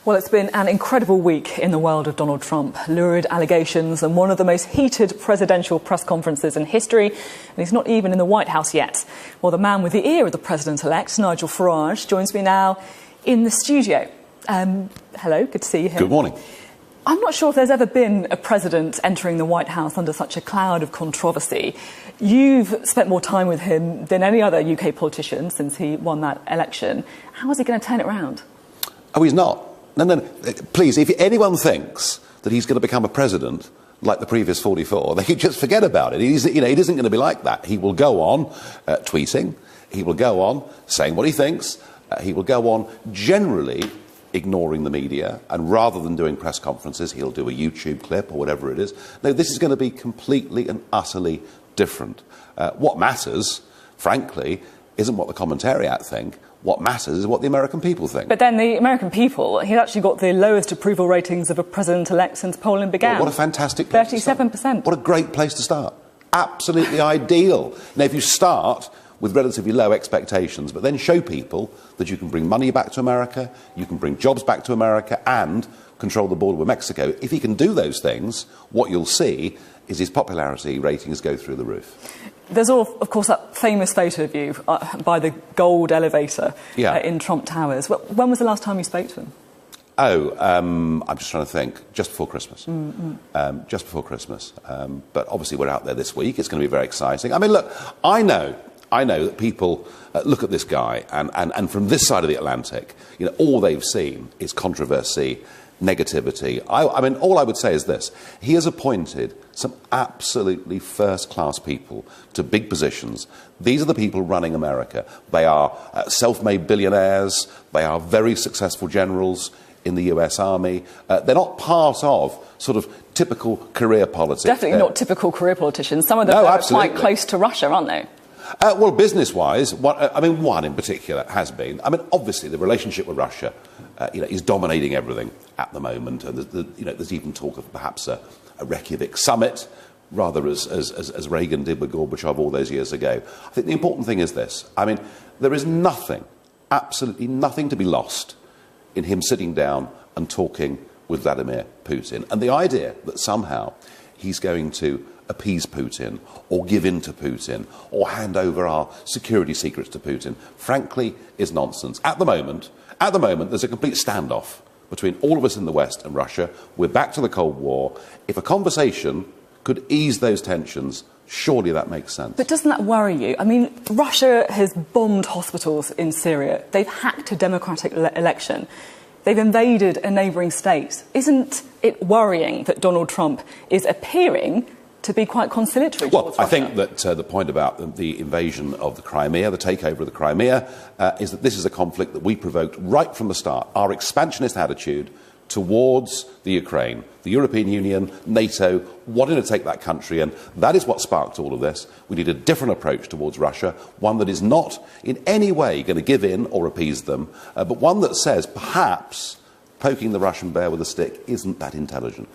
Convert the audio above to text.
Well, it's been an incredible week in the world of Donald Trump. Lurid allegations and one of the most heated presidential press conferences in history. And he's not even in the White House yet. Well, the man with the ear of the president-elect, Nigel Farage, joins me now in the studio. Hello, good to see you here. Good morning. I'm not sure if there's ever been a president entering the White House under such a cloud of controversy. You've spent more time with him than any other UK politician since he won that election. How is he going to turn it around? Oh, he's not. No. Please, if anyone thinks that he's going to become a president like the previous 44, they can just forget about it. He isn't going to be like that. He will go on tweeting. He will go on saying what he thinks. He will go on generally ignoring the media, and rather than doing press conferences, he'll do a YouTube clip or whatever it is. No, this is going to be completely and utterly different. What matters, frankly, isn't what the commentariat think. What matters is what the American people think. But then the American people, he's actually got the lowest approval ratings of a president-elect since polling began. Well, what a fantastic place 37%. to start. What a great place to start. Absolutely ideal. Now, if you start with relatively low expectations, but then show people that you can bring money back to America, you can bring jobs back to America, and control the border with Mexico, if he can do those things, what you'll see is his popularity ratings go through the roof. There's, of course, that famous photo of you by the gold elevator in Trump Towers. When was the last time you spoke to him? I'm just trying to think. Just before Christmas. Just before Christmas. But obviously we're out there this week. It's going to be very exciting. I mean, look, I know that people look at this guy and from this side of the Atlantic, all they've seen is controversy, negativity. I mean, all I would say is this. He has appointed some absolutely first-class people to big positions. These are the people running America. They are self-made billionaires. They are very successful generals in the US Army. They're not part of sort of typical career politics. Definitely not typical career politicians. Some of them are quite close to Russia, aren't they? Well, business-wise, one in particular has been. I mean, obviously, the relationship with Russia, is dominating everything at the moment. And there's even talk of perhaps a Reykjavik summit, rather as Reagan did with Gorbachev all those years ago. I think the important thing is this. I mean, there is nothing, absolutely nothing to be lost in him sitting down and talking with Vladimir Putin. And the idea that somehow he's going to appease Putin or give in to Putin or hand over our security secrets to Putin, frankly, is nonsense. At the moment, there's a complete standoff between all of us in the West and Russia. We're back to the Cold War. If a conversation could ease those tensions, surely that makes sense. But doesn't that worry you? I mean, Russia has bombed hospitals in Syria. They've hacked a democratic election. They've invaded a neighbouring state. Isn't it worrying that Donald Trump is appearing to be quite conciliatory towards Russia? I think that the point about the invasion of the Crimea, the takeover of the Crimea, is that this is a conflict that we provoked right from the start. Our expansionist attitude towards the Ukraine, the European Union, NATO, wanting to take that country, and that is what sparked all of this. We need a different approach towards Russia, one that is not in any way going to give in or appease them, but one that says perhaps poking the Russian bear with a stick isn't that intelligent.